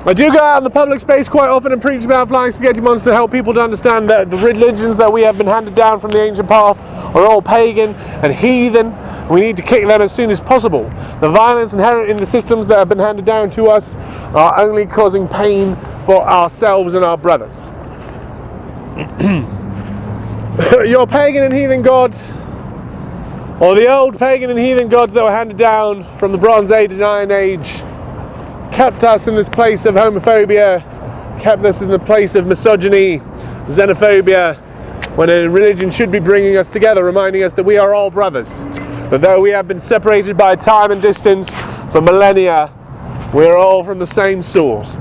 I do go out in the public space quite often and preach about Flying Spaghetti Monster to help people to understand that the religions that we have been handed down from the ancient path are all pagan and heathen. We need to kick them as soon as possible. The violence inherent in the systems that have been handed down to us are only causing pain for ourselves and our brothers. Your pagan and heathen gods, or the old pagan and heathen gods that were handed down from the Bronze Age and Iron Age, kept us in this place of homophobia, kept us in the place of misogyny, xenophobia, when a religion should be bringing us together, reminding us that we are all brothers. That though we have been separated by time and distance for millennia, we're all from the same source.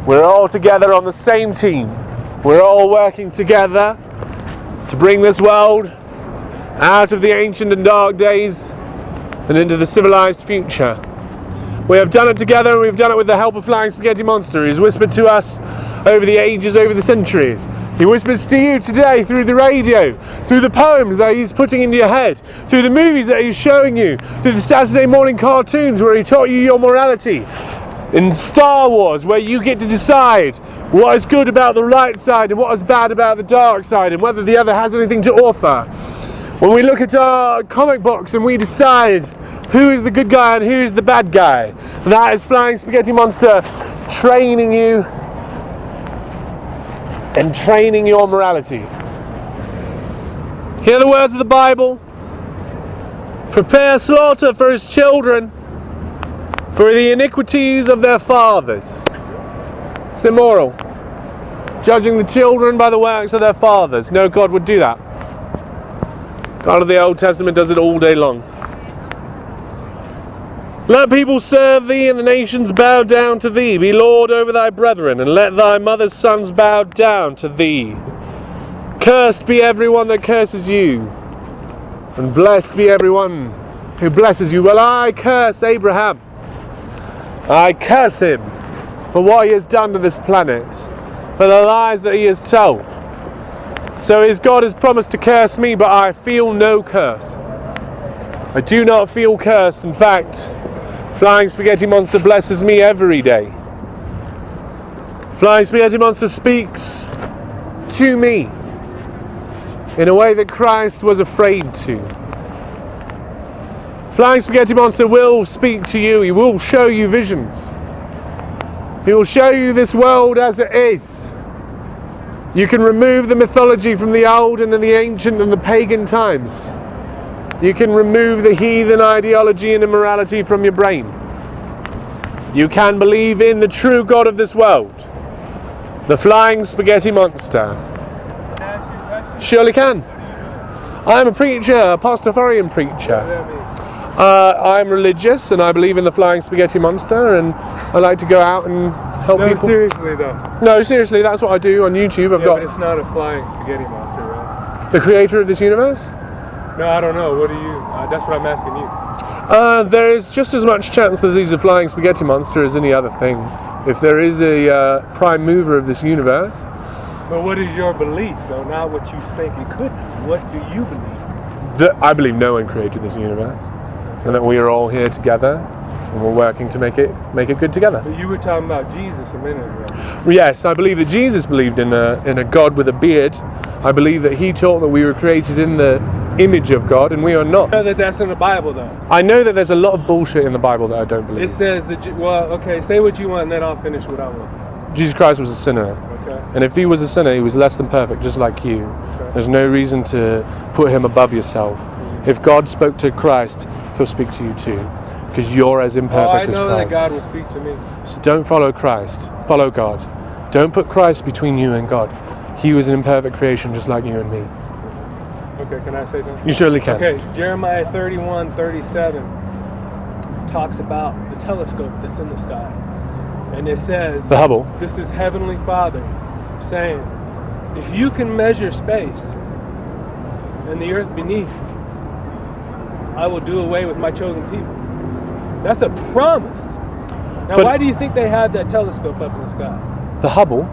We're all together on the same team. We're all working together to bring this world out of the ancient and dark days and into the civilized future. We have done it together, and we've done it with the help of Flying Spaghetti Monster. He's whispered to us over the ages, over the centuries. He whispers to you today through the radio, through the poems that he's putting into your head, through the movies that he's showing you, through the Saturday morning cartoons where he taught you your morality. In Star Wars, where you get to decide what is good about the light side and what is bad about the dark side, and whether the other has anything to offer. When we look at our comic books and we decide who is the good guy and who is the bad guy, that is Flying Spaghetti Monster training you and training your morality. Hear the words of the Bible. Prepare slaughter for his children, for the iniquities of their fathers. It's immoral. Judging the children by the works of their fathers. No God would do that. God of the Old Testament does it all day long. Let people serve thee, and the nations bow down to thee. Be Lord over thy brethren, and let thy mother's sons bow down to thee. Cursed be everyone that curses you, and blessed be everyone who blesses you. Well, I curse Abraham. I curse him for what he has done to this planet, for the lies that he has told. So his God has promised to curse me, but I feel no curse. I do not feel cursed. In fact, Flying Spaghetti Monster blesses me every day. Flying Spaghetti Monster speaks to me in a way that Christ was afraid to. Flying Spaghetti Monster will speak to you. He will show you visions. He will show you this world as it is. You can remove the mythology from the old and the ancient and the pagan times. You can remove the heathen ideology and immorality from your brain. You can believe in the true God of this world, the Flying Spaghetti Monster. Surely can. I am a preacher, a Pastafarian preacher. I'm religious and I believe in the Flying Spaghetti Monster, and I like to go out and help people. No, seriously though. No, seriously, that's what I do on YouTube. But it's not a Flying Spaghetti Monster, right? The creator of this universe? No, I don't know. What do you? That's what I'm asking you. There is just as much chance that he's a Flying Spaghetti Monster as any other thing. If there is a prime mover of this universe. But what is your belief, though? Not what you think it could be. What do you believe? That I believe no one created this universe, and that we are all here together, and we're working to make it good together. But you were talking about Jesus a minute ago. Yes, I believe that Jesus believed in a God with a beard. I believe that he taught that we were created in the image of God, and we are not. I know that that's in the Bible, though. I know that there's a lot of bullshit in the Bible that I don't believe. It says that, okay, say what you want, and then I'll finish what I want. Jesus Christ was a sinner. Okay. And if he was a sinner, he was less than perfect, just like you. Okay. There's no reason to put him above yourself. If God spoke to Christ, he'll speak to you too, because you're as imperfect as Christ. I know that God will speak to me. So don't follow Christ, follow God. Don't put Christ between you and God. He was an imperfect creation just like you and me. Okay, can I say something? You surely can. Okay, Jeremiah 31:37 talks about the telescope that's in the sky. And it says, the Hubble. This is Heavenly Father saying, if you can measure space and the earth beneath, I will do away with my chosen people. That's a promise. Now, why do you think they have that telescope up in the sky? The Hubble?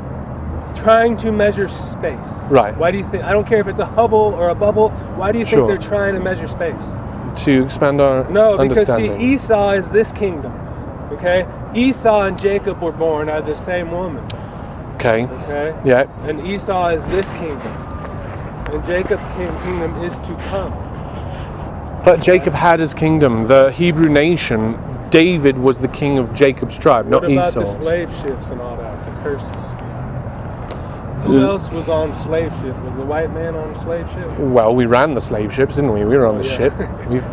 Trying to measure space. Right. Why do you think? I don't care if it's a Hubble or a bubble. Why do you think they're trying to measure space? To expand our understanding. No, because see, Esau is this kingdom. Okay? Esau and Jacob were born out of the same woman. Okay. Okay? Yeah. And Esau is this kingdom. And Jacob's kingdom is to come. But Jacob had his kingdom. The Hebrew nation, David was the king of Jacob's tribe, not Esau's. What about the slave ships and all that, the curses? Who else was on slave ship? Was a white man on a slave ship? Well, we ran the slave ships, didn't we? We were on the ship.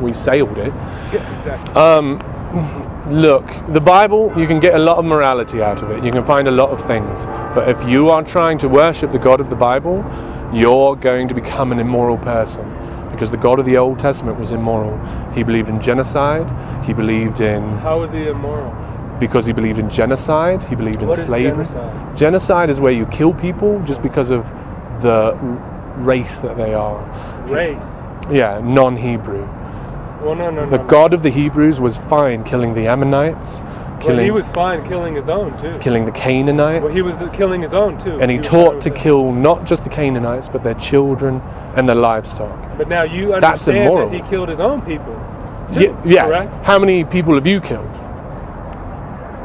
We sailed it. Yeah, exactly. Look, the Bible, you can get a lot of morality out of it. You can find a lot of things. But if you are trying to worship the God of the Bible, you're going to become an immoral person. Because the God of the Old Testament was immoral. He believed in genocide. He believed in... How was he immoral? Because he believed in genocide. He believed in slavery. What is genocide? Genocide is where you kill people just because of the race that they are. Race? Yeah, non-Hebrew. Well, no. The God of the Hebrews was fine killing the Ammonites. Well, he was fine killing his own too. Killing the Canaanites. Well, he was killing his own too. And he taught to kill not just the Canaanites, but their children and their livestock. But now you understand That's immoral. that he killed his own people too, yeah. correct? How many people have you killed?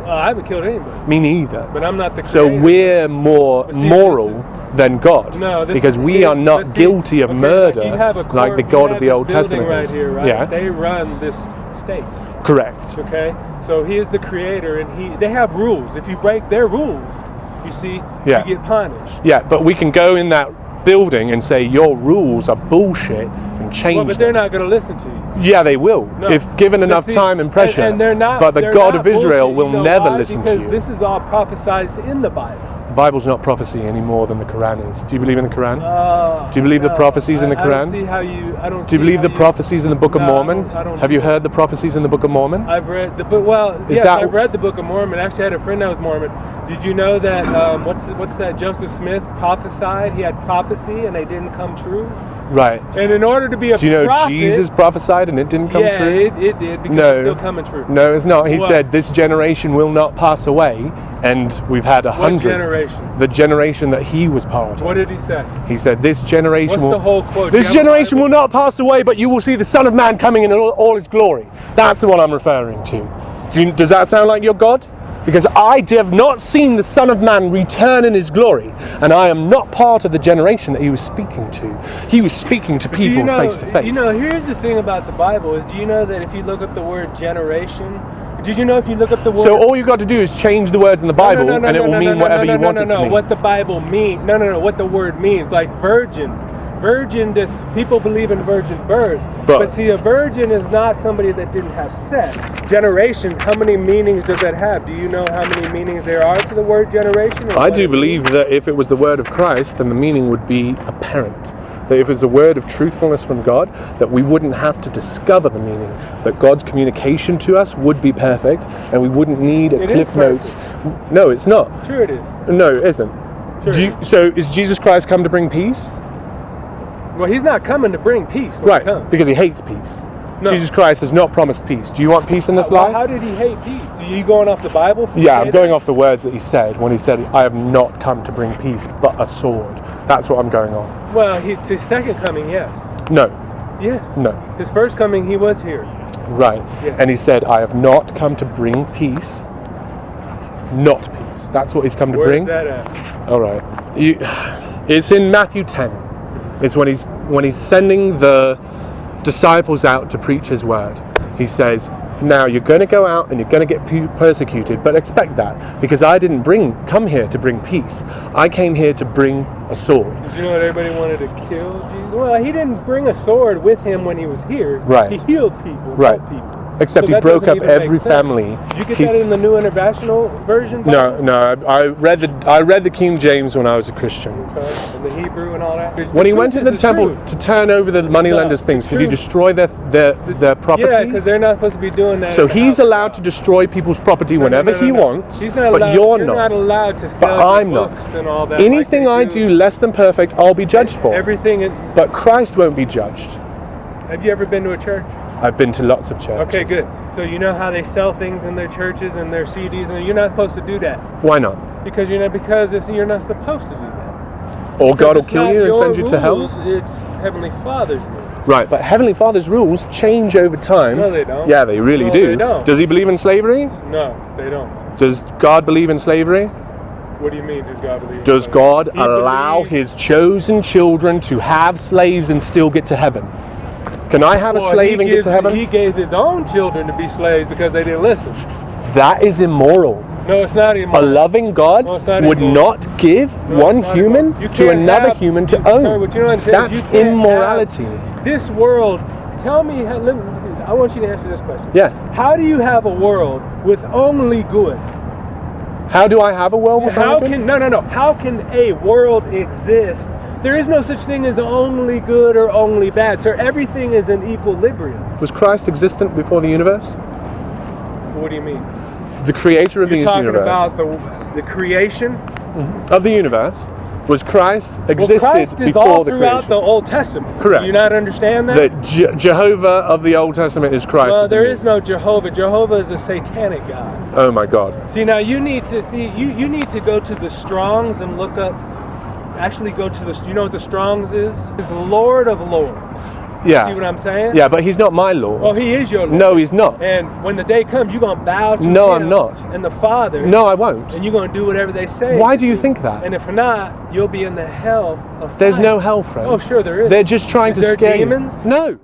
I haven't killed anybody. Me neither. But I'm not the So creator. we're more moral than God. No, because we are not guilty of murder like the God of the Old Testament right is. here, right? Yeah. They run this state. Correct. Okay? So he is the creator, and they have rules. If you break their rules, you see, Yeah. you get punished. Yeah, but we can go in that building and say your rules are bullshit and change Well, but they're them. not going to listen to you. Yeah, they will, No. if given enough See, time and pressure. And they're not. But the they're God not of Israel bullshit. will You know never why? listen to you. Because this is all prophesied in the Bible. The Bible's not prophecy any more than the Quran is. Do you believe in the Quran? Do you believe no, the prophecies in the I don't Quran? see how you. I don't. Do you believe the prophecies in the Book of No, Mormon? I don't Have you heard the prophecies in the Book of Mormon? I've read the book. Well, Is yes, that- I've read the Book of Mormon. Actually, I had a friend that was Mormon. Did you know that? What's that? Joseph Smith prophesied. He had prophecy, and they didn't come true. Right. And in order to be a Do you know prophet, Jesus prophesied and it didn't come yeah, true? it did because No. it's still coming true. No, it's not. He What? said this generation will not pass away, and we've had 100. What generation? The generation that he was part of. What did he say? He said this generation What's will. the whole quote? This Do you have a generation Bible? will not pass away, but you will see the Son of Man coming in all his glory. That's the one I'm referring to. Does that sound like your God? Because I have not seen the Son of Man return in his glory, and I am not part of the generation that he was speaking to. He was speaking to people face to face. You know, here's the thing about the Bible is, do you know that if you look up the word generation, did you know if you look up the word... So all you've got to do is change the words in the Bible, and it will mean whatever you want it to mean. What the Bible means, what the word means, like virgin. Virgin, people believe in virgin birth, but see, a virgin is not somebody that didn't have sex. Generation, how many meanings does that have? Do you know how many meanings there are to the word generation? I do believe that if it was the word of Christ, then the meaning would be apparent. That if it's a word of truthfulness from God, that we wouldn't have to discover the meaning. That God's communication to us would be perfect, and we wouldn't need a Cliff Notes. No, it's not. Sure it is. No, it isn't. Sure So is Jesus Christ come to bring peace? Well, he's not coming to bring peace. Right, because he hates peace. No. Jesus Christ has not promised peace. Do you want peace in this life? How did he hate peace? Are you going off the Bible? Yeah, I'm going off the words that he said when he said, I have not come to bring peace, but a sword. That's what I'm going off. Well, his second coming, yes. No. Yes. No. His first coming, he was here. Right. Yeah. And he said, I have not come to bring peace, not peace. That's what he's come to bring. Where's that at? All right. It's in Matthew 10. It's when he's sending the disciples out to preach his word. He says, now you're going to go out and you're going to get persecuted, but expect that, because I didn't come here to bring peace. I came here to bring a sword. Did you know that everybody wanted to kill Jesus? Well, he didn't bring a sword with him when he was here. Right. He healed people. Right. Helped people. Except So he that broke doesn't up even every make sense. family. Did you get that in the New International Version? No. I read the King James when I was a Christian. Okay. And the Hebrew and all that. When he went to the temple to turn over the moneylenders' things, did he destroy their property? Yeah, because they're not supposed to be doing that. So he's allowed to destroy people's property whenever he wants, He's not but allowed, you're not allowed to sell But I'm not. books and all that. Anything I do less than perfect, I'll be judged for. Everything. But Christ won't be judged. Have you ever been to a church? I've been to lots of churches. Okay, good. So you know how they sell things in their churches and their CDs, and you're not supposed to do that. Why not? Because you're not supposed to do that. Or God will Because kill it's you and not send you to hell? your rules, it's Heavenly Father's rules. Right, but Heavenly Father's rules change over time. No, they don't. Yeah, they really No, do. they don't. Does he believe in slavery? No, they don't. Does God believe in slavery? What do you mean, does God believe? Does God He allow believes- his chosen children to have slaves and still get to heaven? Can I have a Well, slave and get to heaven? He gave his own children to be slaves because they didn't listen. That is immoral. No, it's not A immoral. loving God No, it's not would immoral. not give No, one it's not human immoral. You to can't another have- human to Sorry, own. what you don't understand is That's you can't immorality. have this world. Tell me, I want you to answer this question. Yeah. How do you have a world with only good? How do I have a world with How only good? can no? How can a world exist? There is no such thing as only good or only bad, sir. Everything is in equilibrium. Was Christ existent before the universe? What do you mean? The creator of You're the talking universe. about the creation. Of the universe. Was Christ Well, existed Christ is before all the throughout creation? the Old Testament. Correct. Do you not understand that? That Jehovah of the Old Testament is Christ. Well, of the there New. is no Jehovah. Jehovah is a satanic god. Oh my God. See, now you need to you need to go to the Strongs and look up. Actually, go to the. Do you know what the Strongs is? It's Lord of Lords. Yeah. See what I'm saying? Yeah, but he's not my Lord. Well, he is your Lord. No, he's not. And when the day comes, you're gonna bow to No, him I'm not. and the Father. No, I won't. And you're gonna do whatever they say. Why do you think that? And if not, you'll be in the hell of fire. There's no hell, friend. Oh, sure there is. They're just trying Is to there scare demons? you. No.